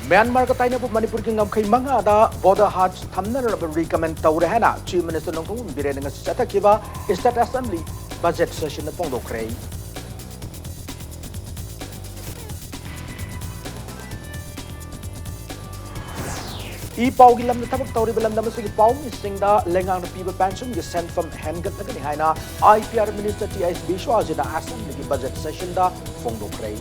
Myanmar ka tayo na po Manipur ki ngam kay mga da border hearts thamna na recommend tawre hana Chief Minister nong kung bire nga sa kiba State Assembly budget session na pong dokray. Ipau gilam na tabak tawri balam naman sa ipau mising da lengang na people pension gi sent from hengat na gani na IPR Minister T.S. Bishwa na Assembly ki budget session da pong dokray.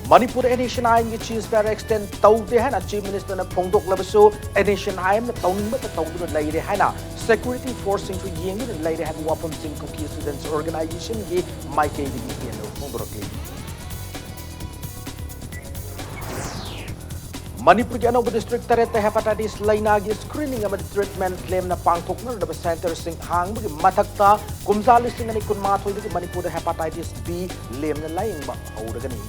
Manipur nation aim ki cheese per extend tawde hai na Chief Minister na phongdok labaso nation aim na tawning mat tawdu na laire hai na security forcing to yeng na laire hai wapam sing cookie students organization ki maike di no phongdok Manipur ki anong district taret hepatitis laina gi screening ama treatment claim na pangthok na da center sing hang gi mathakta kumjali sing ani kun ma thoi gi Manipur hepatitis B lem na laing ba auragani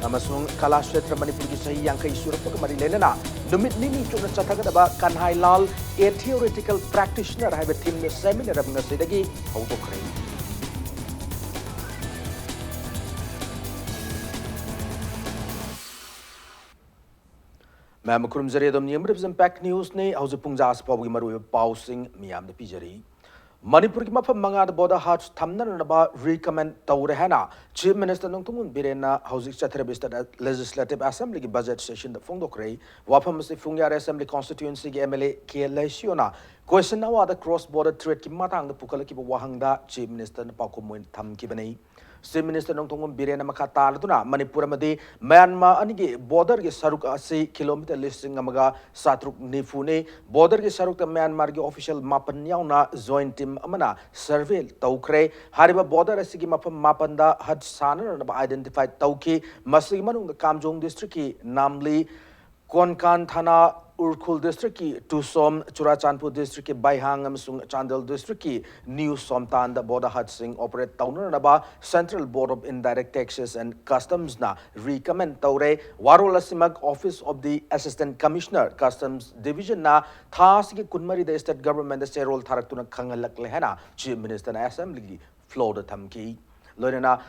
amasung kalaswetra Manipur ki sahi yang kai surap ka mari lena numit nini chuna chathaga ba kanhai lal a theoretical practitioner have a team seminar ab ngasi dagi auto krai Ma'am kurum zare dom niam impact news ne hauze pungja aspaw gi maru pausing miam de pijari Manipur ki mafam manga da border hearts thamna na ba recommend tawre hana Chief Minister nong tumun birena hauzik chatrebista Legislative Assembly ki budget session da phongdokrai wafam se fungyar Assembly constituency ki MLA ke lesiona question na da cross border trade ki matang da pukala ki wahang da Chief Minister na pakumoin tham ki banai Chief Minister nong tungum birena makata duna Manipur amadi Myanmar ani ki border ki saruk asi kilometer listing amaga satruk nifune border ki saruk ta Myanmar ki official mapan yauna joint team amana survey tawkre hariba border asi ki mapam mapanda had sana na identify tawki masigi manung da Kamjong district ki namely Konkan Thana Urkhul district ki Tusom Churachandpur district ki Baihang amsung Chandel district ki New Somtan da border hut sing operate tawna na ba Central Board of Indirect Taxes and Customs na recommend tawre warol asimag Office of the Assistant Commissioner Customs Division na thas ki kunmari the state government da serol tharak tuna khangalak lehana Chief Minister na Assembly ki floor da thamki loina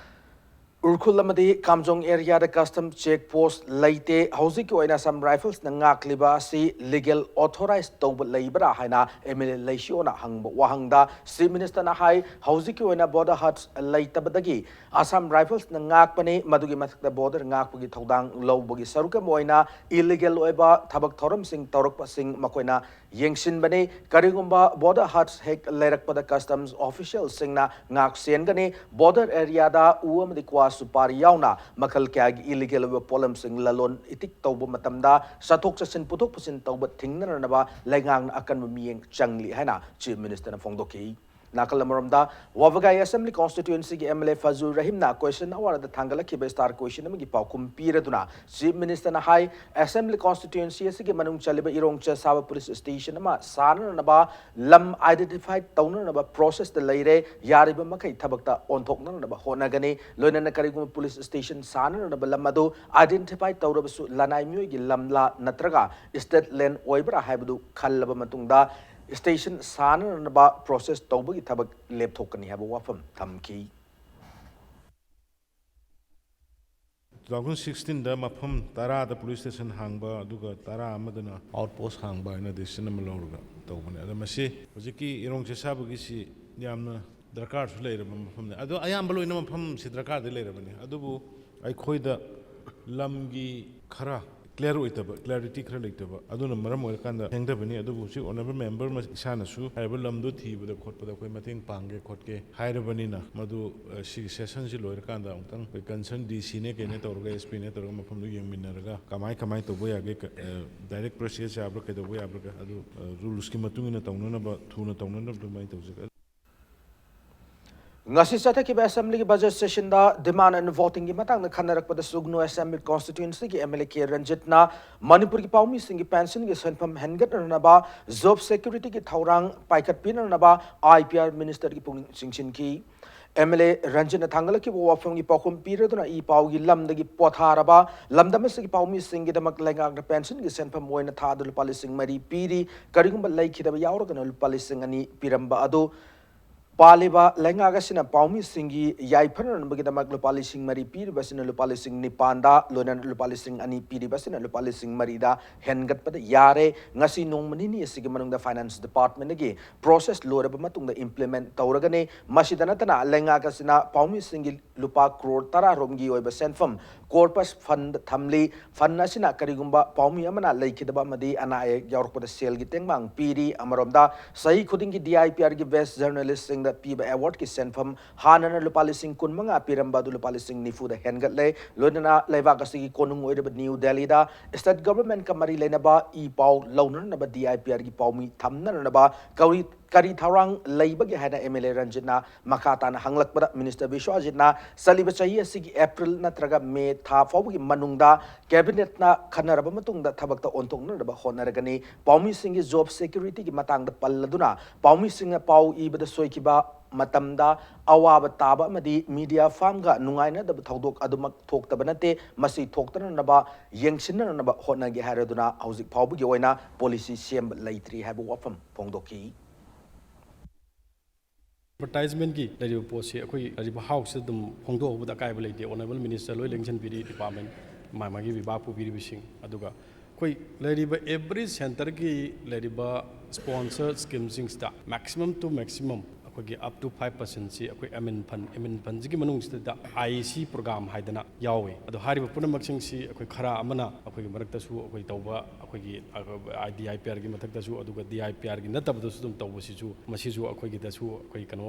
Urkhul amadi Kamjong area da custom check post laite hauzik ki oina some rifles na ngakliba si legal authorized tawba leibra haina MLA leisiona hangba wahangda Chief Minister na hai hauzik ki oina border huts laitabadagi Assam rifles na ngakpani madugi mathakta border ngakpagi thodang lowbagi saruka moina illegal oiba thabak thoram sing tawrakpa sing makoina yengsin bani karigumba border huts hek leirakpada customs officials sing na ngak sen gani border area da uam di kwa supari yauna makal kya illegal polam sing lalon itik tawba matamda sathok chasin puthok pusin tawba thingna na ba lengang akan miyeng changli haina Chief Minister na phongdoki Nakalamuramda Wavagai Assembly constituency ki MLA Fazul Rahim na question awar da thangala ki star question mi paukum piraduna Chief Minister na hai Assembly constituency si ki manung chaliba irongcha sawa police station ma sana na ba lam identified tawna na ba process da leire yariba makai thabakta onthok na ba hona gani loina na karigum police station sana na ba lamado identified tawra su lanai myo gi lamla natraga state land oibra haibdu khallaba matungda station sana na ba process tawba gi thabak lepthokani haba wafam thamki 2016 da mafam tara da police station hangba aduga tara amadana outpost hangba ina decision am lawruga tawbane ada masi hojiki irong che sabagi si yamna darkar su leiraba mafam ne adu ayam balo ina mafam si darkar de leiraba ne adubu ai khoida lamgi khara clear oitaba clarity khara leitaba aduna maram oil kanda hengdabani adubu si honorable member ma isana su haiba lamdu thibada khotpada koi mateng pangge khotke hairabani na madu si session si loir kanda ongtang concern DC ne ke ne torga SP ne torga mafam du yengminaraga kamai to boya ge direct process abra ke do boya abra adu rules ki matungina tawnana ba thuna tawnana ba mai tawjika ngasi satha ki assembly ki budget session da demand and voting ki matang na khanarak pada sugno assembly constituency ki MLA ke Ranjit na Manipur ki paumi sing ki pension ki senpam hengat na ba job security ki thaurang paikat pin na ba IPR minister ki pung singchin ki MLA Ranjit na thangala ki wafam ki pakum pira na I pau ki lam da ki pothara ba lam da mas ki paumi sing ki damak lenga pension ki senpam moina thadul palising mari piri karigum ba lai ki da yawra kana palising ani piramba ado Paliba Lengagasina Paumi Singi Yaipan Bagadamak Lupalising Mari Piribasin Lupalising Nipanda, Lunan Lupalising Ani Piribasin and Lupalising Marida, Hengat Pada Yare, Nasi Nomanini, Sigamanung the Finance Department again, process Lorabamatung the implement Tauragane, Mashidanatana, Lengagasina, Paumi Singi Lupa Crore Tara Romgi Oba Senfum, Corpus Fund Tamli, Fanasina Karigumba, Paumi Amana, Lakidaba Madi, and I York with the Sale Gitengmang, Piri, Amaromda, Sai Kudingi DIPR Best Journalist the Piba Award ki sent from Hanana Lupalising Kunmanga Pirambadu Lupalising Nifu the Hengatle, Lunana Levagasi Konung Oida New Delhi da, State Government Kamari Lenaba, E Pau, Lonan Naba DIPR Paumi, Tamna Naba, Kauri. Kari Tharang Labour Hana MLA Ranjina Makatan Hanglak Minister Vishwajitna Salibachaya Sigi April Natraga May Tha Fogi Manunda Cabinet na Kanarabamatung the Tabakta Ontong Naba Honaragani Paumi Singh job security Matang the Paladuna Paumi Singh Pau Iba the Soikiba Matamda Awaba Taba Madi Media Famga Nungaina the Todok Adumak Tok Tabanate Masi Toktan Naba Yangshin Naba Honagi Haraduna Ausik Paubu Yoina Policy Shem Laitri have a wapam Pongdoki. Advertisement की लरी पोसे अखोई लरी house से तुम होंदो होबदा कायब लेते honourable minister लोय election पीरी department मामागी विभाग को पीरी बिसिंग अदुगा कोई लरी एवरी सेंटर की लरी स्पॉन्सर स्कीम सिंगस्टा मैक्सिमम टू मैक्सिमम अखोई अप टू 5% से अखोई एमएन फंड की मनुंग से आईसी प्रोग्राम हाइदना यावे अदो हारिबा पुनमक सिंग सी अखोई खरा अमना अखोई मरक्तसु अखोई तौबा अखोई DIPR की मथक्तसु अदुगा DIPR की नतबदसु तुम तौबसिसु मसिसु अखोई की दसु अखोई कनो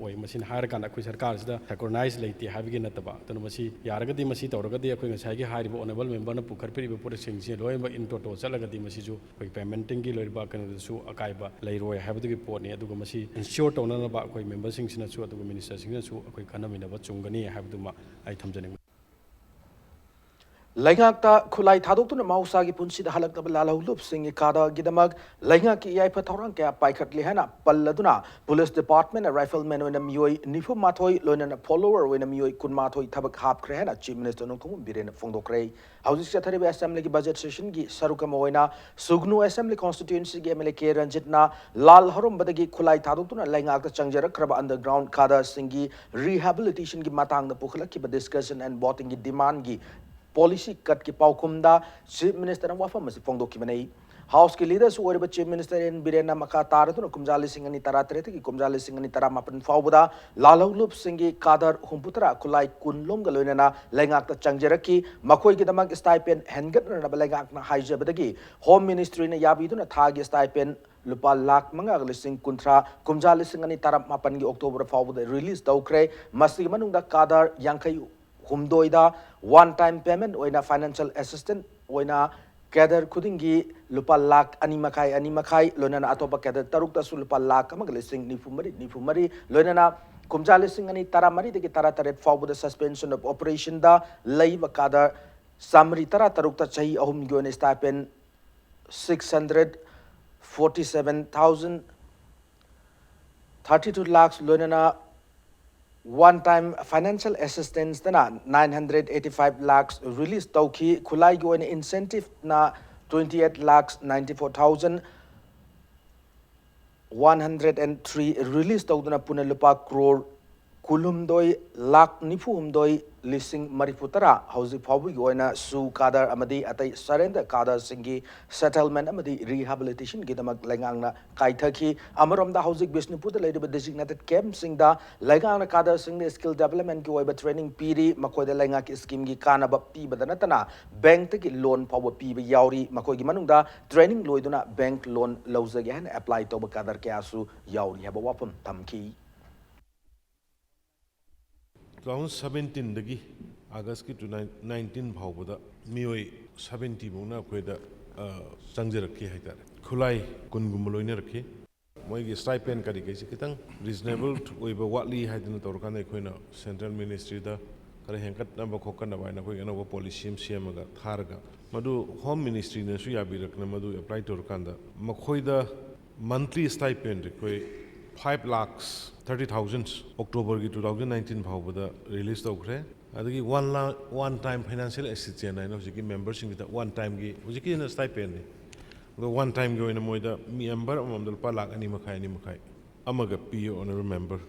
ओय मसिन हायर कान अखोई सरकार सिदा रेकॉग्नाइज लेते हाबिगे नतबा तनो मसि यारगदी मसि तौरगदी अखोई ngसाइगी हारिबा ऑनरेबल मेंबर न पुखरपिरिबा प्रोजेक्ट से लोयबा इन टोटल चलगदी मसिसु अखोई पेमेंटिंग की लोयबा कनदसु अकाइबा लेरोय हाबदगी पोटने अदुगा मसि इंश्योर तौननबा अखोई मेंबर सिंगसिनसु अदुगा मिनिस्टर सिंगसु अखोई खनमिनबा चुंगनी हाबदुमा आई थमजनिंग Laingakta Kulai Tadutuna Mausagi Punsi the Halak of Lalaulup sing Kada Gidamag, Laingaki Yaipa Toranka, Paikat Lihana, Paladuna, Police Department, a rifleman when a Mui, Nifu Matoi, Lunan a follower when a Mui Kunmatoi Tabak Hap Krehana, Chief Minister Nukum, Birin Fondo Cray, Houses Secretary Assembly budget session, Saruka Moina, Sugnu Assembly Constituency, Gameleke Ranjitna, Lal Horum Badagi Kulai Tadutuna, Laingaka Changjara Kraba Underground, Kada Singi, Rehabilitation Gimatang the Pukula, keep a discussion and botting demand gi. Policy cut ki paukumda Chief Minister ng wafam masi Fongdo Kimanay House ki leaders who were Chief Minister in Birena Makatara to Kumjali Singh and Taratreti Kumjali Singh and Taramapan Faubuda Lalo Loop Singi Kadar Humputra Kulai Kunlum Galunana Langak Changjeraki Makoi Gidamag stipend Hengat na Balagak na Hijabadagi Home Ministry na Yabi to na Tagi stipend Lupa lak mga lising kuntra Kumjali Singh and Taramapan October Faubuda release daukre Masi Manung da Kadar Yankay Humdoida one-time payment oina financial assistance oina kadar kudingi lupa lak animakai lonana atopa kadar taruk tasu lupa lak magalising nifumari lonana kumja lising ani taramari de tara taret forward the suspension of operation da laiva kadar samri tara taruk ta chahi ahum gyon stipend 647,000 32 lakhs lonana one-time financial assistance na 985 lakhs release tauki khulai go an incentive na 28 lakhs 94,103 release tauduna puna lupa crore kulumdoi lakh nifumdoi lising marifutara hausi phawi goina su kadar amadi atai surrender kadar singi settlement amadi rehabilitation gidamak langangna kaithaki amarom da hausi bisnupur da lady designated camp singda langangna kadar singni skill development ki oiba training piri makoi da langa ki scheme gi kana ba pi badana tana bank ta ki loan power pi ba yauri makoi gi manungda training loiduna bank loan lawzagi han apply to ba kadar kya su yauri haba wapam tamki 2017 dagi August ki 2019 phawbada mioi 70 muna khoida changjarakhi haidar khulai kungum loina rakhi moi gi stipend kari kai kitang reasonable oiba watli haidina torkana khoina central ministry da kare henkat namba khokana baina khoi gana policy siamaga tharga madu home ministry na su yabi rakna madu apply torkanda makhoida monthly stipend khoi 5 lakhs 30,000 October 2019 phawbada release tawkre adagi one time financial assistance I know jiki members in one time gi jiki na stipend the one time go in moida member amam dal pa lakh ani makai amaga piyo honorable member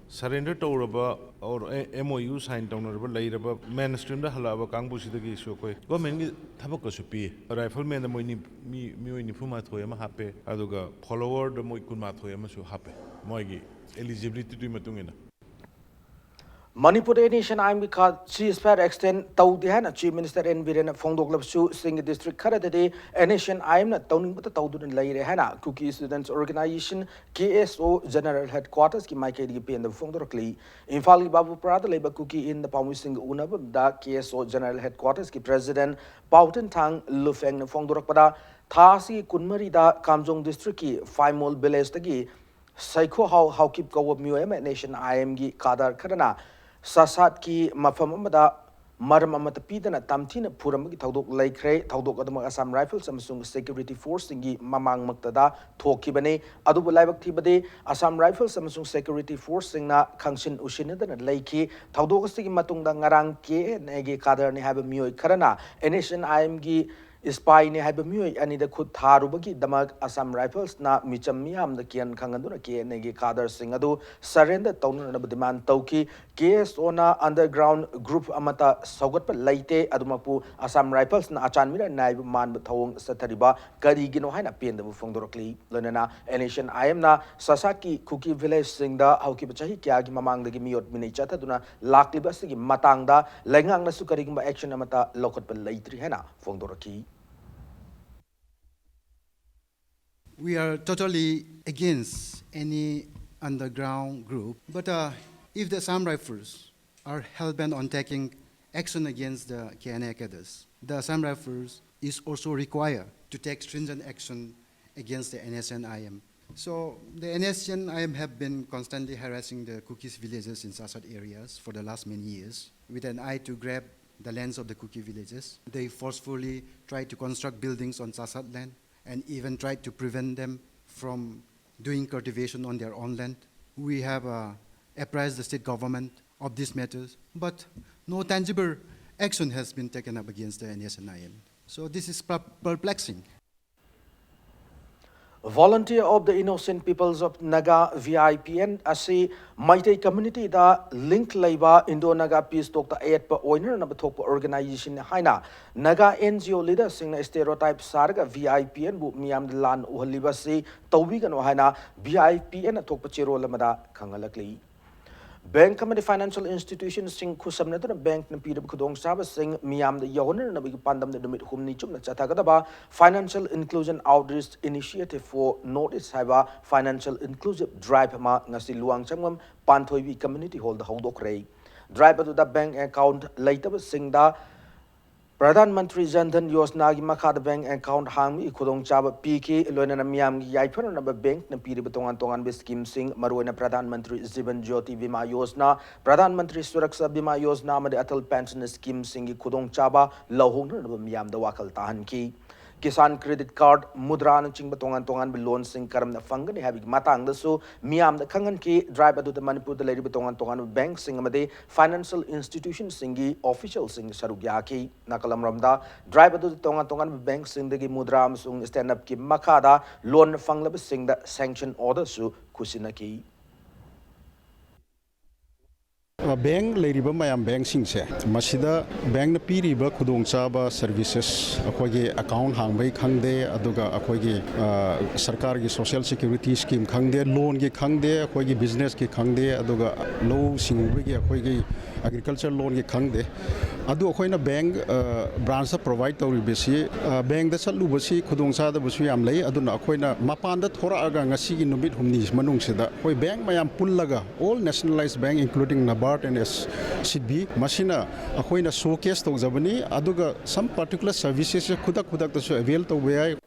surrender tawraba or MOU sign tawneraba leiraba mainstream da halaba kangbu sidagi so koi government gi thabak ko su pi rifleman da moini mi ni phuma thoya ma hape aduga follower da moi kun ma thoya ma su hape moi gi eligibility tu matungina Manipur nation I'm because she is fair extend tau dihan Chief Minister N Biren Fongdok Lapsu Sing District Karade nation I'm not towning but tau dun lay hana Cookie Students Organization KSO General Headquarters ki Mike DP and the Fongdokli in Fali Babu Prada Labor Cookie in the Pamusing Unab da KSO General Headquarters ki President Pautan Tang Lufeng Fongdokpada Thasi Kunmari da Kamjong District ki Faimol Village tagi Saiko how keep go of Muem nation IM gi Kadar Karana Sasat ki mafam amada maram amata pidana tamthina puramagi thaudok laikre thaudok adama Assam Rifles amasung security force singi mamang maktada thokibane adubu laibak thibade Assam Rifles amasung security force singna khangsin usinadana laiki thaudok sigi matungda ngarang ke nege kadar ni haba mioi kharana nation IM gi spy ne haba mioi ani da khud tharubagi damak Assam Rifles na micham miyam da kian khanganduna ke nege kadar sing adu surrender tawna na demand tawki KSO na underground group amata saugatpa laite adumapu Assam Rifles na achanmira naib man thawong sathariba karigino haina penda bu fongdorokli lonana nation IM na Sasaki Cookie Village singda hauki bachahi kya gi mamang dagi miot minai chatha duna lakliba sigi matangda lengang na su karigba action amata lokotpa laitri haina fongdoroki. We are totally against any underground group, but if the Assam Rifles are hell-bent on taking action against the KNA cadres, the Assam Rifles is also required to take stringent action against the NSNIM. So the NSNIM have been constantly harassing the Cookies villages in Sasat areas for the last many years with an eye to grab the lands of the Cookie villages. They forcefully try to construct buildings on Sasat land and even tried to prevent them from doing cultivation on their own land. We have apprised the state government of these matters, but no tangible action has been taken up against the NSNIM. So this is perplexing. Volunteer of the Innocent Peoples of Naga VIPN asi Maitei community da link laiba Indo Naga Peace Talk ta 8 pa oiner na bathok organization haina Naga NGO leader sing na stereotype sarga VIPN bu miam lan uhaliba si tawbi kan haina VIPN athok pa chero lamada khangalakli Bank Committee Financial Institutions sing kusamna to bank na pidab kudong saba sing miyam the yoner na big pandam the dumit humni chum na chatagadaba Financial Inclusion Outreach Initiative for Notice Haba Financial Inclusive Drive ma ngasi luang changam panthoibi community hall the hodok rei drive to the bank account later sing da Pradhan Mantri Jan Dhan Yojana gi makha bank account hang khudong chaba PK loina miyam gi yaiphan na bank na piri betongan tongan be scheme sing maruina Pradhan Mantri Jivan Jyoti Bima Yojana Pradhan Mantri Suraksha Bima Yojana amade Atal Pension Scheme sing gi khudong chaba lohong na miyam da wakal tahan ki Kisan Credit Card Mudra na ching batongan tongan be loan sing karam na fangani habig matang da so miyam da kangan ki drive adu the Manipur the lady batongan tongan bank sing amade financial institution singi official sing sarugya ki nakalam ramda drive adu tongan tongan bank sing dagi mudra amsung stand up ki makada loan fanglab sing da sanction order su kusinaki Bank leiriba mayam bank singse masida bank na piriba khudong chaba services akogi account hangbai khangde aduga akogi sarkar gi social security scheme khangde loan gi khangde akogi business gi khangde aduga low singbu gi akogi agriculture loan gi khangde adu akoina bank branch provide tawri besi bank da chalu basi khudong cha da busu yam lei aduna akoina mapan da thora aga ngasi gi numit humni manung sida koi bank mayam pullaga all nationalized bank including NABARD and SCB machina akoina showcase to jabani aduga some particular services khudak to avail to way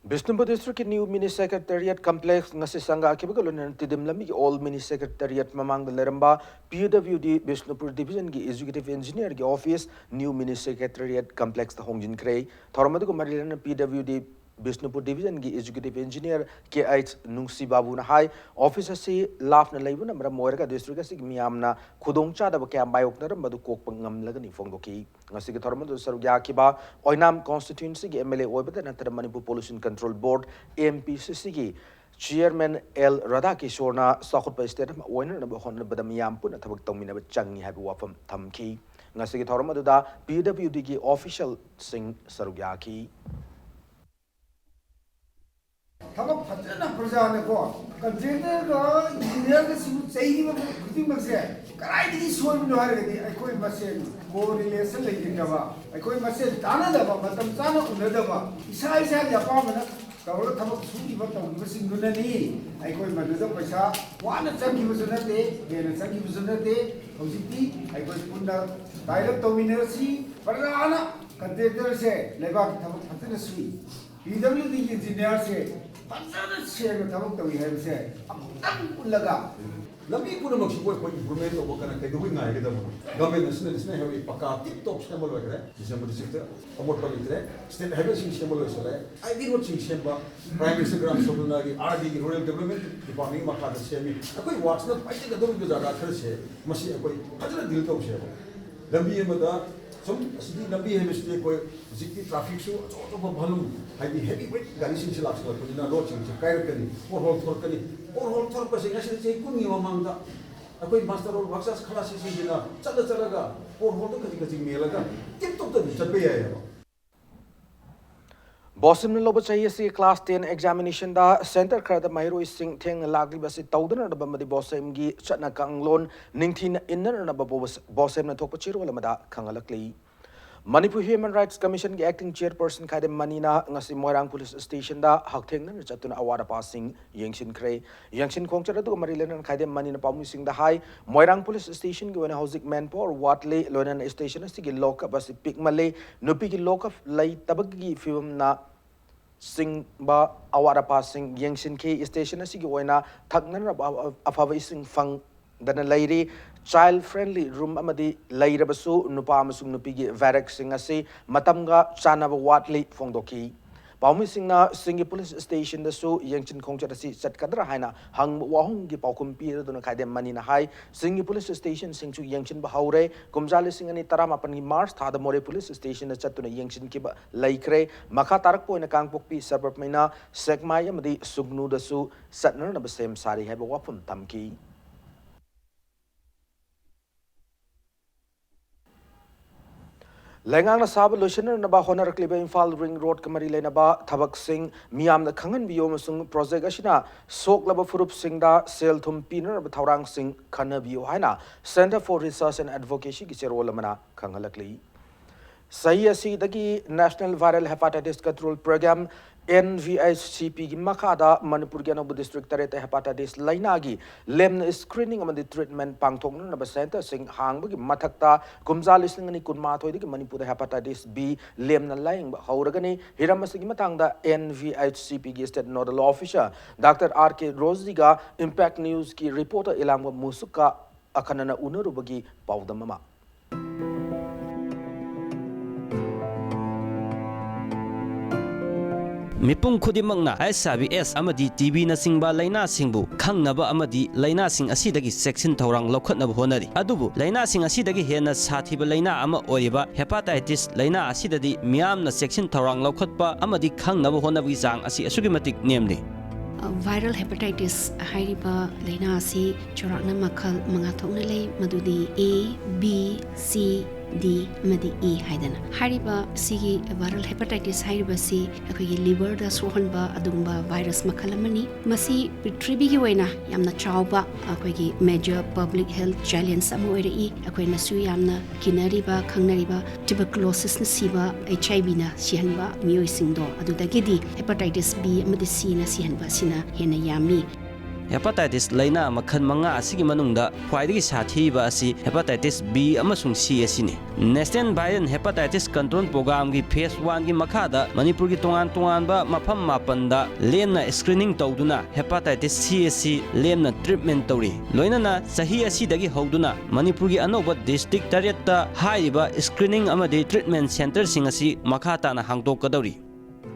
Bishnupur District New Mini Secretariat Complex ngasi sangga akibagalon tidim lami all Mini Secretariat mamang leramba PWD Bishnupur Division gi Executive Engineer gi Office New Mini Secretariat Complex the Hongjin Krei Thoramadu Marilan PWD Bishnupur Division gi Executive Engineer KH Nungsi Babu na hai office si laf na laibun amra moirga district si miyamna khudongcha da kya bayok na madu kok pangam lagani fongdoki ngasi ki thormadu sarugya kiba oinam constituency gi MLA oibada na Manipur Pollution Control Board AMPCC gi Chairman L Radhakishorna Sakhutpa State Oiner Honda Miyam Puna Tabak Tomina Changi have wafam Tamki Nasiki Toramaduda PWD official Singh Sarugyaki. थबक फजना प्रजाने को container का engineer के सही में कुछ मसे कराई दी soul में हारे दी कोई मसे को रिलेशन लेके दबा कोई मसे ताना दबा मतलब ताना उन्हें दबा इसा या पामना तौर थबक सुनी बताओ मसिंग दुननी कोई मदद पैसा वाना चंगी बसनते गेन चंगी बसनते हौजिती कोई पुन्ना डायरेक्ट डोमिनेसी प्रजाना कंटेनर से लेबाक थबक फजना सुई PWD इंजीनियर से फजन शेयर में थबक तवी है से अब लगा लंबी पूरा मक्सी कोई इम्प्रूवमेंट हो करना कहीं कोई ना है कि गवर्नमेंट ने है पक्का टिप टॉप स्टेबल हो गया दिसंबर डिस्ट्रिक्ट अमोट पर इतने स्टेट हेवन सिंह स्टेबल हो सला I D road Singh stable prime minister gram sabha की आरडी की रूरल डेवलपमेंट डिपार्टमेंट में खाते से में कोई वाट्स ना पाइटे का दो जगह खर्च है मसी कोई फजन दिल तो से लंबी में दा some city लंबी है मिस्टेक कोई जितनी ट्रैफिक शो तो भलू हाई हेवी वेट गाड़ी से चला सकता है ना रोड से कायर करी और होल थोर पर से कैसे से कुनी मांगदा कोई मास्टर और बक्सा खड़ा से बिना चलगा और होल तो कजी मेलगा टिप टॉप तो चल पे आया Bosim Lobo Chayasi Class 10 examination da Center Krada Mairo is sing Tang Lagli Basi Taudan Bamadi Bosim Gi Chatna Kanglon Ningtin Inner Bosim Topochiro Lamada Kangalakli. Manipur Human Rights Commission acting chairperson Kadem Manina Ngasi Moirang Police Station da Hakteng Chatuna Awada passing Yangshin Kray Yangshin Kongchara to Marilan and Kadem Manina Pamusing the High Moirang Police Station Gwen Housing Manpor Watley Lonan Station Sigi Loka Basi Pik Malay Nupiki Loka Lay Tabagi Film na Sing ba Awada passing Yangshin K Station Sigi Oina Tagnan Afava Sing Fang Dana Lady child friendly room amadi Lairabasu Nupa Masung Nupigi Varak Singasi Matamga Chanaba Watley Fongdoki. Paumising na Singi Police Station the Su Yangshin Kongchasi Sat Kadra Haina Hang Wahungi Paukum Pier Dona Kadem Manina High Singi Police Station Sing to Yangshin Bahaure Kumjali Singani Taramapani Mars Tada More Police Station the Chatuna Yangshin Kiba Laikre Makatarakpo in a Kangpokpi suburb Mina Segmaya Madi Sugnu the Su Satner number same sari have a wapum tamki. Lengang na sab lutioner na ba honor kliba Infal Ring Road kamari le na ba Thabak Singh Miam na Kangan biyo masung project asina sok laba furup Singh da sel thum piner ba Thaurang Singh khana biyo haina Center for Research and Advocacy ki chero lamana khangalakli Sahi asi dagi National Viral Hepatitis Control Program NVHCP ki makada Manipur Ganobu District Tarete Hepatitis Lainagi Lem screening amadi treatment pangthong na ba center sing hang bagi mathakta kumjali singani kunma thoi digi Manipur Hepatitis B lem na laing ba hauragani hiramasigi matangda NVHCP ki state nodal officer Dr. RK Rosiga Impact News ki reporter ilangwa musuka akanana unarubagi paudamama Mipung Kudimangna SBS Amadi TV na singba Laina Singbu Kangnaba Amadi Laina Sing Asidagi section Taurang Lokatna Honari Adubu Laina Sing Asidagi Hena Satiba Laina Ama Oriba Hepatitis Laina Asidadi Miam na section Taurang Lokatpa Amadi Kangnaba Honavi Zang Asi Asugimatic namely Viral hepatitis hariba laina asi chorakna makal mangathokna lei madudi A B C D madi E haidana hariba sigi viral hepatitis hariba si akhoi liver da sohanba adungba virus makalamani masi prithibi gi waina yamna chawba akhoi major public health challenge amu oi akhoi na su yamna kinariba khangnariba tuberculosis na siba HIV na sihanba mioi singdo adudagidi hepatitis B amadi C na sihanba sina hena yami Hepatitis Laina Makhan Manga Asigi Manunda, Huaydi Satiba Asi, Hepatitis B Amasung C Asini. National Viral Hepatitis Control Program Gi Phase 1 Gi Makada, Manipur Gi Tongan Ba Mapam Mapanda, Lemna Screening Tauduna, Hepatitis C Asi, Lemna Treatment Tauri. Loinana, Sahi Asi Dagi Hoduna, Manipur Gi Anoba District Tariata, Haiba Screening Amadi Treatment Center Singasi, Makata na Hangdo Kadori.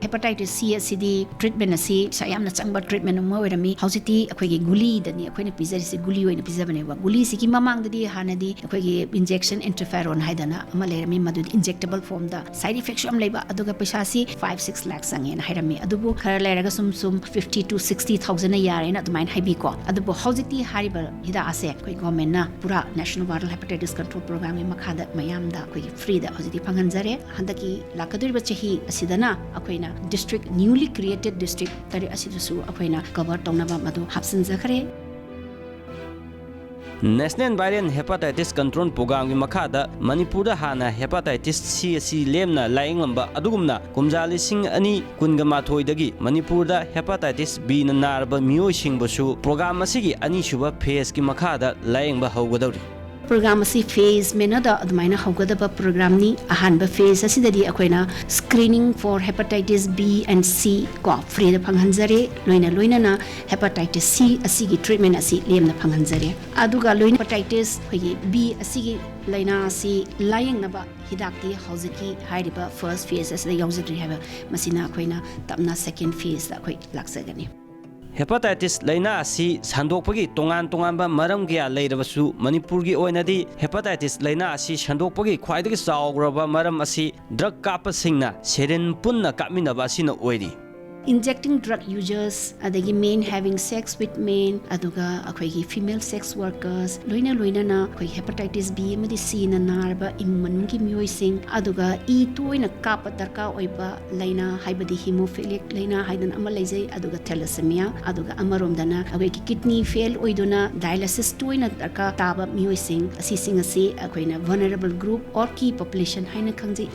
hepatitis C asidi treatment asi sayamna changba treatment ma oirami haujiti akhoi guli dani akhoi na pizari se guli oina pizabane wa guli siki mamang dadi hanadi akhoi injection interferon haidana ama lerami madu injectable form da side effects am leba aduga paisa si 5-6 lakh sangen hairami adubu khara leraga sum 50 to 60,000 a year na dumain haibi ko adubu haujiti hariba hida ase akhoi government na pura national viral hepatitis control program mi makhada mayam da akhoi free da haujiti phanganjare handaki lakaduriba chahi asidana akhoi na district newly created district tari asidusu akhoi na cover tonaba madu hapsin zakhare National Viral Hepatitis Control Program ki makhada Manipur hana hepatitis C asi lemna laing lamba adugumna kumjali sing ani kungama thoidagi Manipur da hepatitis B na narba miyoi sing basu program asigi ani shuba phase ki makhada laing ba haugadawri program asi phase mena da admaina haugadaba program ni ahanba phase asidadi akoina screening for hepatitis B and C ko free da phanghanjare loina na hepatitis C asigi treatment asi lemna phanghanjare aduga loina hepatitis hoyi B asigi laina asi layeng naba hidakti hauziki hairiba first phase asida yaujadri haba masina akoina tapna second phase da akoi laksagani Hepatitis laina asi sandokpagi tongan ba maram gya leirabasu Manipur gi oinadi hepatitis laina asi sandokpagi khwaidagi chawgraba maram asi drug kapa singna serin punna kaminaba asina oiri injecting drug users adagi men having sex with men aduga akhoi female sex workers loina na akhoi hepatitis B amadi C na narba immanungi miyoi sing aduga e toina kapa darka oiba laina haibadi hemophilic laina haidan ama leijai aduga thalassemia aduga amaromdana akhoi kidney fail oiduna dialysis toina darka taba miyoi sing asi akhoina vulnerable group or key population haina khangji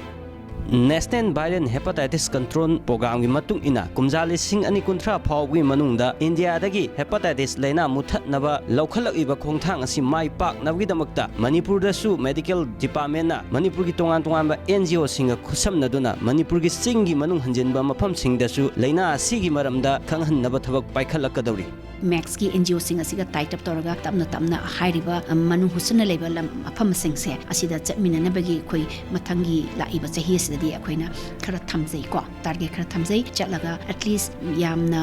National Viral Hepatitis Control Program ki matung ina kumjali sing ani kunthra phawgi manungda India dagi hepatitis laina muthatnaba laukhalak iba khongthang asi mai pak nabgi damakta Manipur da su medical department na Manipur ki tongan ba NGO singa khusam naduna Manipur ki sing gi manung hanjenba mafam sing da su laina asi gi maramda khanghan naba thabak paikhalakadawri max ki NGO sing asiga tight up toraga tamna hairiba manu husna level afam sing se asida chatmina nabagi khoi mathangi laiba chahi sidadi akoina khara thamjai ko target khara thamjai chatlaga at least yamna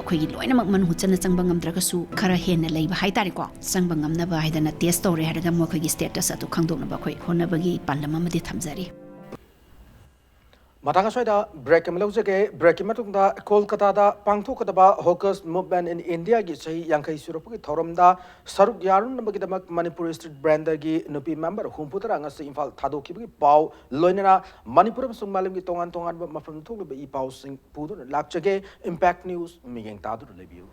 khoi loina mak manu husna changbang amdraga su khara hena leiba haitari ko changbang amna ba haidana test tore haraga mo khoi status atu khangdokna ba khoi honabagi pandama madi thamjari Matanga soida break ke break matungda Kolkata da pangthokadaba hawkers movement in India gi chahi yankai surupu ki thoramda saruk yarun nambagi damak Manipur street brander gi nupi member humputara ngasi imphal thadoki gi pau loinana Manipur sung malim gi tongan mafam thoklu be I pau sing pudu lakchage impact news migeng tadu lebiu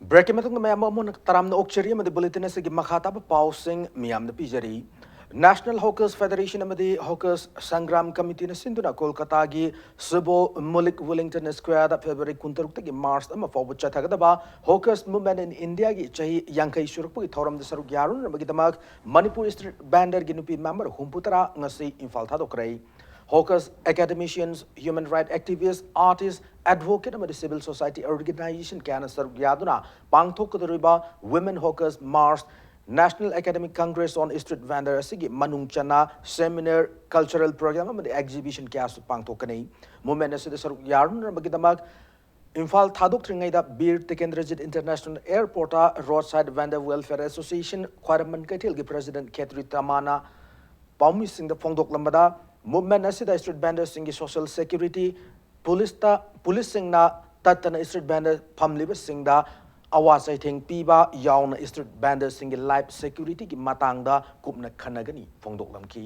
break matungda mayam mon taramna okcheri amade bulletin se gi makhata ba pau sing miyam na pijari National Hawkers Federation amadi Hawkers Sangram Committee na sinduna Kolkata gi Subo Mulik Wellington Square da February 16 gi March ama fawbu chathagadaba Hawkers movement in India gi chahi yankai surukpu gi thoram da saruk yarun amagi damak Manipur street bander gi nupi member humputara ngasi imphal thadokrai Hawkers academicians human rights activists artists advocate amadi civil society organization kana saruk yaduna pangthokadariba Women Hawkers March National Academic Congress on Street Vendor asigi manungchana seminar cultural program amadi exhibition kya su pangthokani movement asida saruk yarun magidamak Imphal thaduk tringaida Bir Tikendrajit International Airport Roadside Vendor Welfare Association Khwaraman Kaithil gi President Khetri Tamana Paumi Singh da Phongdok Lambada movement asida street vendors singi social security police sing na tatana street vendor phamliba sing da Awasai thing piba yawn street vendors singi life security ki matangda kupna khanagani phongdok lamki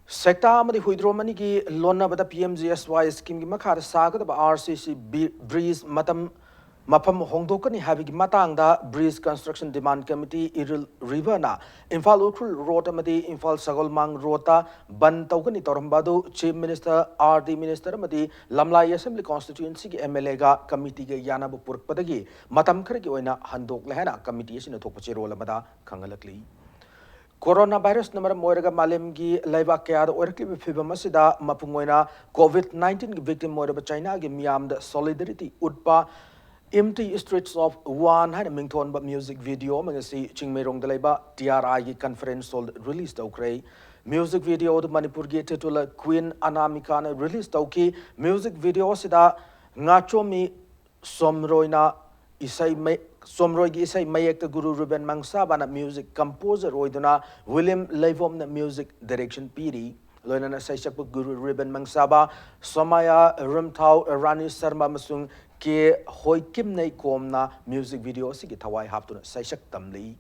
Sector amadi huidromani ki lonna bada PMGSY scheme ki makhar sagada ba RCC breeze matam Mapam Hongdokani having Matanga Breeze Construction Demand Committee Iril River na Imphal Ukrul Road Amadi Imphal Sagolmang Rota Ban Tokani Torambado Chief Minister RD Minister Amadi Lamlai Assembly Constituency ki MLA ga committee ga yana bu purk padagi matam kharki oina handok lehana committee sina thokpache role amada khangalakli Coronavirus number moiraga malem gi laiba kya da orakli phibam asida mapungoina COVID-19 gi victim moiraba China gi miam da solidarity utpa Empty Streets of One had a Mington but music video Mangasi Chingmerong Deleba TRI conference sold released Okray. Music video the Manipur titular Queen Anamikana released Oki music video sida Ngachomi Somroina Somroy Isai Mayak the Guru Ruben Mangsabana music composer Roiduna William Levom the music direction PD. Loina Saishak Guru Ruben Mangsaba Somaya Rumtau Rani Sarma Masung ke hoikim nei komna music video si thawai haptuna saishak tamli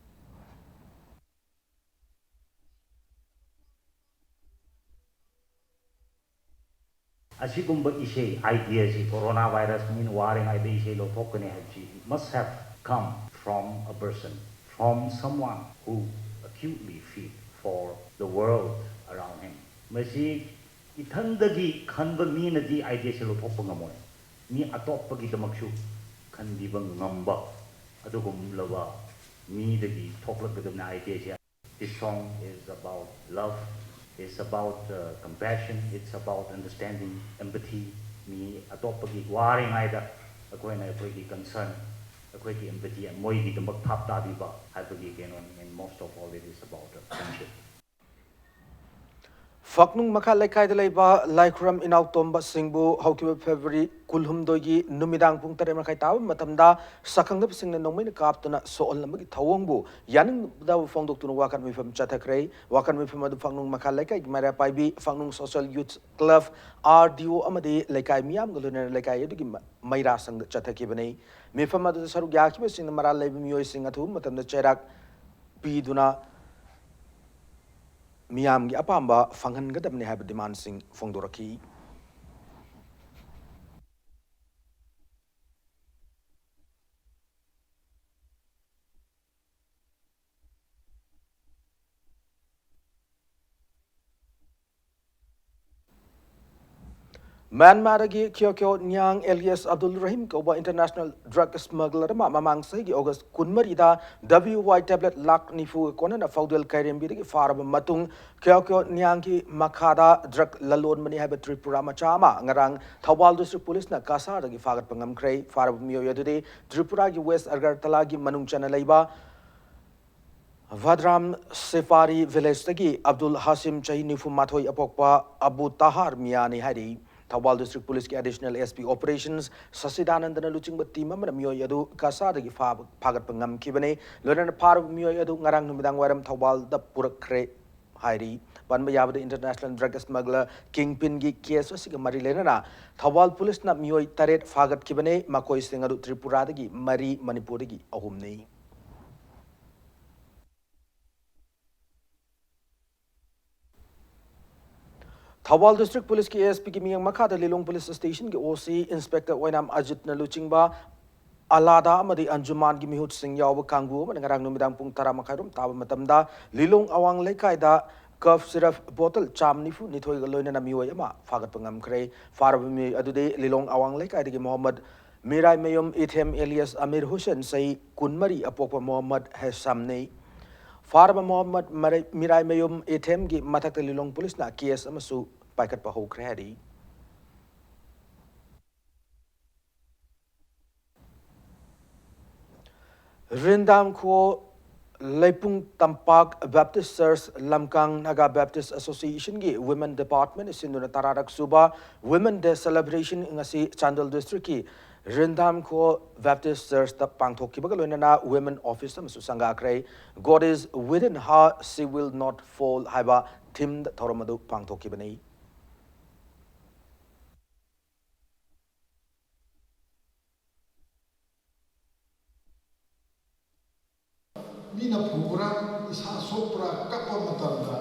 Asigumba ishe idea si coronavirus mean waring idea ishe lo thokane habji must have come from a person, from someone who acutely feel for the world around him. Masi ithandagi khanba minadi idea si lo thokpa ngamoy. Mi atopagi damaksu khandiba ngamba adugumlaba mi dagi thoklagdabna idea. This song is about love. It's about compassion, it's about understanding, empathy. Me atopagi waring aida akoina akoigi concern, akoigi empathy and moigi dambak thap tabiba habagi kenon, and most of all it is about friendship. Faknung Maka Laikai de Leba Laikram in Automba Singbu Hokiba February Kulhum Dogi Numidang Punktare Makaitao Matamda Sakang Sing the Nomin Captana Soul Namaki Tawongbu Yanin da Fondok to Wakan with from Chatakray, Wakan with from the Fanung Maka Laikai, Mara Paibi, Fanung Social Youth Club, RDO Amade Laikai Miam Gulunar Laikai Edigim Maira Sang Chatakibane, Mifama the Sarugaki in the Mara Levim sing at home, Matam the Cherak Piduna. Miam gi apamba fanghan gadam ne have demand sing fongdoraki Myanmar gi Kyokyo Nyang Elias Abdul Rahim Koba International Drug Smuggler Mamang Sagi August Kunmarida WY tablet lak nifu kona na faudel kairem bi farab matung Kyokyo Nyang ki Makada drug lalon mani have Tripura Machama ngarang Thawal District Police na kasar gi fagat pangam krei farab mio yadudi Tripura gi West Agartala gi manung chana laiba Vadram Safari Village tagi Abdul Hasim Chahi nifu mathoi apokpa Abu Tahar Miani Hari Thawal District Police ki additional SP Operations Sasidanandana luching but team amana miyo yadu kasada gi phagat pangam kibane lonan par miyo yadu ngarang numidang waram Thawal da purakre hairi panba yabada international drug smuggler kingpin gi case asiga mari lenana Thawal Police na miyo taret phagat kibane makoi singadu Tripura da gi mari Manipur gi ahumnei Thawal District Police ki ASP ki miyang Makada Lilong Police Station ki OC Inspector Wainam Ajit na luchingba Alada amadi Anjuman gi mihut sing yawa kanggu manangarang numidang pung tara makairum taba matamda Lilong awang laikai da cough syrup bottle cham nifu nithoi galoina na miwai ama fagat pangam kre farabmi adude Lilong awang laikai di Muhammad Mirai Mayum Ithem Elias Amir Hussein say kunmari apokpa Muhammad Hasamne Farba Muhammad Mirai Mayum Ithem gi matak Lilong Police na KS amasu Paikat pa ho kredi Rindam ko Leipung Tampak Baptist Church Lamkang Naga Baptist Association gi Women Department sinduna tararak suba Women Day celebration ngasi Chandel District ki Rindam ko Baptist Church ta pangthok ki bagaloina na Women Office masu sanga krai God is within her she will not fall haiba thim thoramadu pangthok ki banei Mina pura isa sopra kapa matamda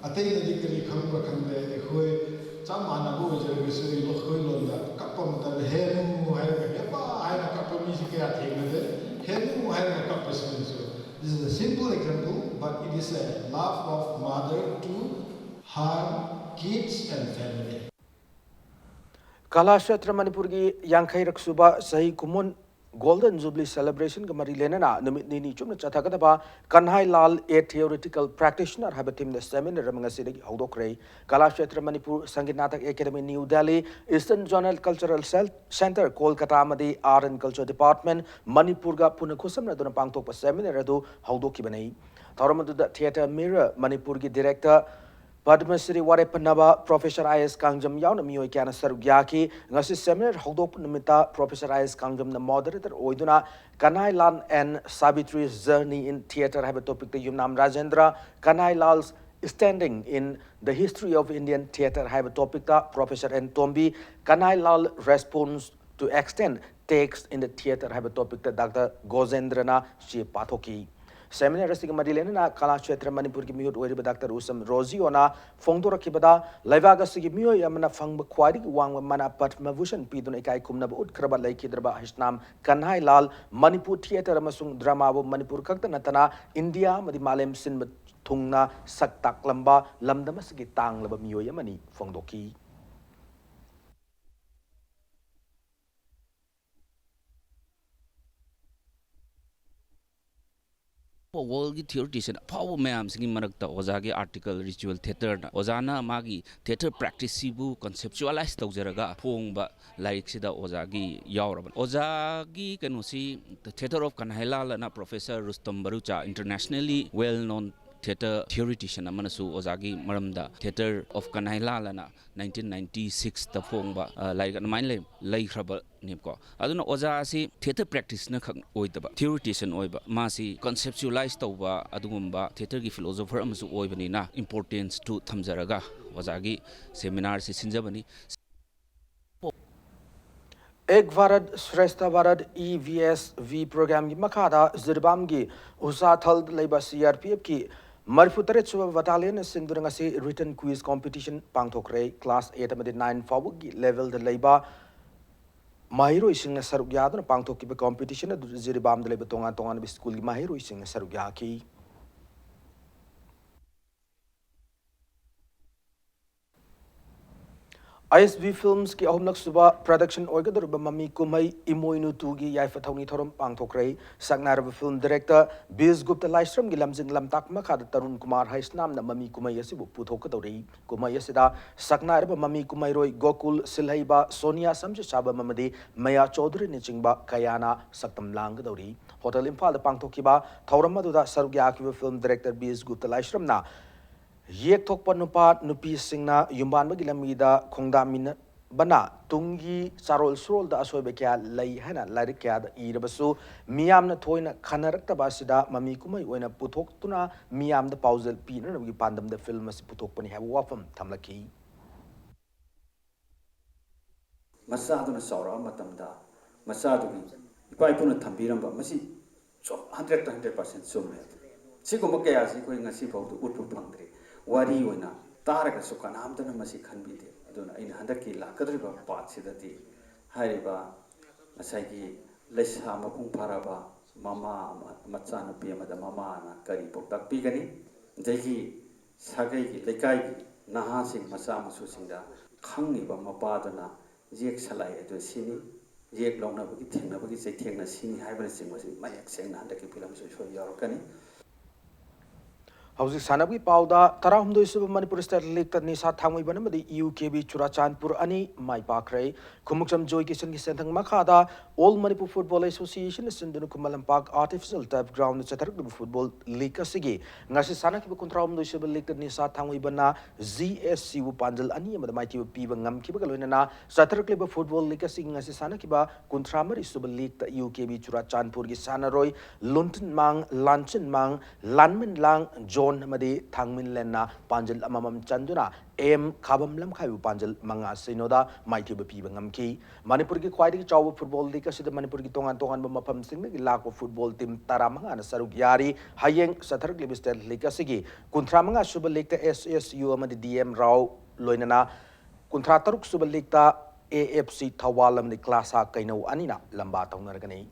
atay na dikari khamba khande ekhoi chamana go jere bisri lokhoi londa kapa matamda henu hai hepa hai na kapa mi sikya thengade henu hai na kapa sinso. This is a simple example, but it is a love of mother to her kids and family. Kalashetra Manipur gi Yankai Raksuba Sahi Kumun Golden Jubilee celebration ka mari lenana numit nini chumna chathakadaba Kanhai Lal a theoretical practitioner habatim the seminar ramanga sidiki hodokre Kalakshetra Manipur Sangit Natak Academy New Delhi Eastern Zonal Cultural Center Kolkata amadi Art and Culture Department Manipur ga punakusam na duna pangtok seminar adu hodokibanai Tauramadu theater mirror Manipur gi director Padmasri Warepanaba, Professor I.S. Kangjam Yauna Mio Kana Sarugyaki, Ngasi Seminar Hodop Numita, Professor I.S. Kangjam, the moderator, Oiduna, Kanai Lan and Savitri's journey in theatre have a topic the Yumnam Rajendra, Kanai Lal's standing in the history of Indian theatre have a topic Professor N. Tombi, Kanai Lal response to extend text in the theatre have a topic Dr. Gozendrana Shi Pathoki. Seminar asing Marilena Kalakshetra Manipur ki miyot oiri Dr. Usam Rosie ona Fongdora kibada Laivaga sigi miyo yamana fang kwari wang mana pat mavushan pidun ikai kumna ut kraba laiki draba hisnam Kanhai Lal Manipur theater amasung drama bo Manipur kakta natana India madi malem sin thungna saktak lamba lamdama sigi tang laba miyo yamani Fongdoki. World theoretician power ma'am singing marakta ozagi article ritual theater ozana magi theater practice sibu conceptualize tawjaraga phongba like sida ozagi yawraban ozagi kanosi the theater of Kanhailal na Professor Rustam Barucha internationally well known theater theoretician amanasu ozagi maramda theater of Kanhailal na 1996 ta phongba like amain lay khraba nepko aduna oza asi theater practice na khak oidaba theoretician oiba masi conceptualize tawba adugumba theater gi philosopher amasu oibani na importance to thamjaraga ozagi seminar si sinjabani Ek Bharat Shrestha Bharat EVSV program ki makada Zirbam ki usa thal leiba CRPF ki Marifutare Suba Battalion Sindurangasi written quiz competition pangthokre class 8 amadi 9 fawu ki level the leiba Mahiro ising na saruk yadon pangthok ki competition adu Zirbam the leiba tongan tongan school ki Mahiro ising na saruk yaki ISB Films ki ahumnak suba production oigador mami kumai imoinu tugi yaifa thawni thorom pangthokrai saknarab film director Biz Gupta Laistram gi lamjing lamtak makhada Tarun Kumar haisnam na mami kumai asibu puthokadori kumai asida saknarab mami kumai roi Gokul Silhaiba Sonia Samje Saba mamadi Maya Chaudhary ni chingba kayana saktam langgadori Hotel Impal da pangthokiba thoram maduda sarugya ki film director Biz Gupta Laistram na Yek thokpa nupa nupi singna yumban bagi lamida khongdamin bana tungi charol surol da asoi be kya lai hana lari kya da irabasu miyam na thoina khanarakta basida mami kumai oina puthok tuna miyam da pausal pi na gi pandam da film as puthok pani have wafam thamlaki masadu na saura matamda masadu gi ipai puna thambiramba masi 100% summe siguma kaya si koi ngasi pawdu utpu phangdri wari oina taraga su kanamdana masi khanbide aduna ina handaki lakadriba patsidati hariba masagi lesa mapung paraba mama machana piyamada mama na kari poktak pigani degi sagai gi lekai gi naha sing masa masu singda khangni ba mapadana jek salai adu sini jek longna bagi thengna bagi sei thengna sini haibana sing masi mayak sengna handaki film so so yorkani Hausi Sanabi Pauda, Tarahumdo Sub Manipur State League Nisa Tangui Banamadi, UKB Churachanpur Ani, Mai Pakre, Kumuksam Joy Kishan Sentang Makada, All Manipur Football Association is in the Kumalam Park Artificial Turf Ground, Chatar Football League Sigi, Nasi Sanaki Contram do Sub League Nisa Tangui Bana, ZSC Panjal Ani, the mighty Pivangam Kibakaluna, Satar Club Football League Sing Nasi Sanakiba, Contramari Sub League UKB Churachanpur Gisana Roy, Lunton Mang, Luncheon Mang, Lanman Lang, John Madi Thangmin Lena Panjal Amam Chanduna M Kabam Lam Kayu Panjal Manga Sinoda Mighty Bapi Bangamki Manipur ki quite Chow football league as the Manipur Tongan Tongan Mapam Sing lack of football team Taramanga and Sarugyari Hayeng Satar Libistel Likasigi Kuntramanga Suba Lake SSU Amadi DM Rao Loinana Kuntrataruk Suba Lake AFC Tawalam the Klasa Kaino Anina Lamba Tongaragani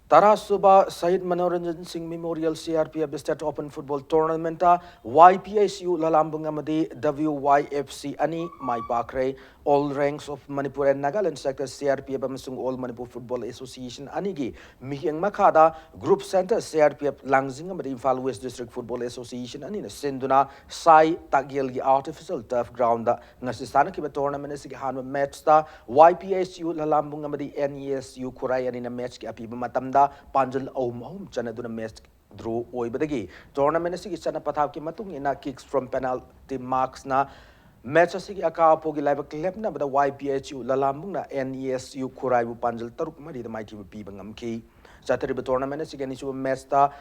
Tarasuba Syed Manoranjan Singh Memorial CRPF State Open Football Tournament YPSU Lalambung Amadi WYFC Ani Mai Pakre all ranks of Manipur and Nagaland sector CRPF Amasung All Manipur Football Association Anigi Mihing Makada Group Center CRPF Langzing Amadi Imphal West District Football Association Anina Sinduna Sai Tagil Artificial Turf Ground Nasistana Kiba Tournament Sigahan match YPSU Lalambung Amadi NESU Kurai and in a match Apiba Matam Panjal Om Chanaduna Mest drew Oibadagi. Tournament Sigi Chana Pataki Matung in a kicks from penalty marks na match Sigi Aka Pogi Live Klepna, but the YPHU Lalamuna NESU Kuraibu Panjal Tarukmari, the mighty Pibangam Key. Saturday tournament Sigi Nisu Mesta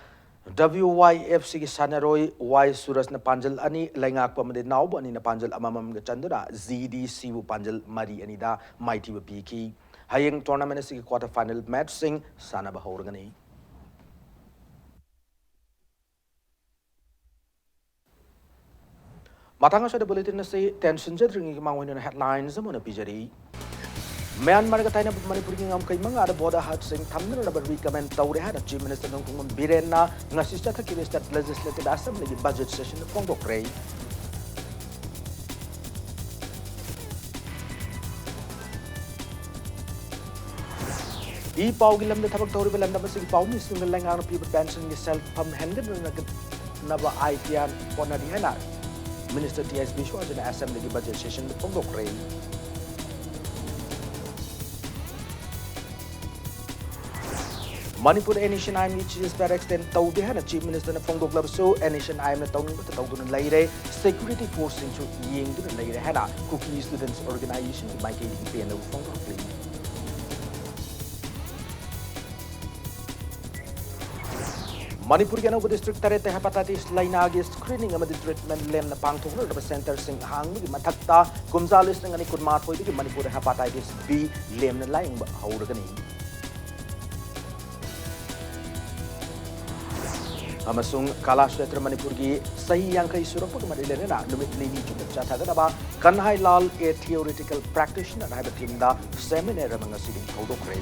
WYFC Sanaroi Y Suras na Panjal Ani Langak Pamade Nauba in a Panjal Amam Chandra ZDC Panjal Mari Anida Mighty Piki. Haying tournament is quarter final match sing Sanaba Horgani. Matanga sa bulletin say tension ring mga headlines mo na pijari. Myanmar ka tayo na Manipur ng kay mga ada border hat sing tamna na recommend tawrehan at Chief Minister ng kung biren na nga sista ta State Legislative Assembly budget session ng Pongdok Ray. Ipaw gilam na tabag tawri balam na basig ipaw mismo ng langang ng people pension ni self-pam handed na ba IPR po na dihana. Minister T.S. Bishwa na Assembly budget session ng Pongdok Ray. Manipur Nation I'm ni Chief Barracks then tau dihana Chief Minister na Pongdok Labso Nation I'm na tau nito tau doon laire security force into ying doon laire hana Cookie Students Organization ni Mike DP na Pongdok Ray. Manipur yan ang district tarete hepatitis lainagi screening ang treatment lem na pangtong na center sing hang ni matakta Gonzales ng ani kunmat hoy di Manipur hepatitis B lem na laing hawra gani. Amasung Kalakshetra Manipur gi sahi yang kay surang pagmadile na lumit lini jumat chatha na ba Kanhai Lal a theoretical practitioner na habatinda seminar mga siling hawdok ray.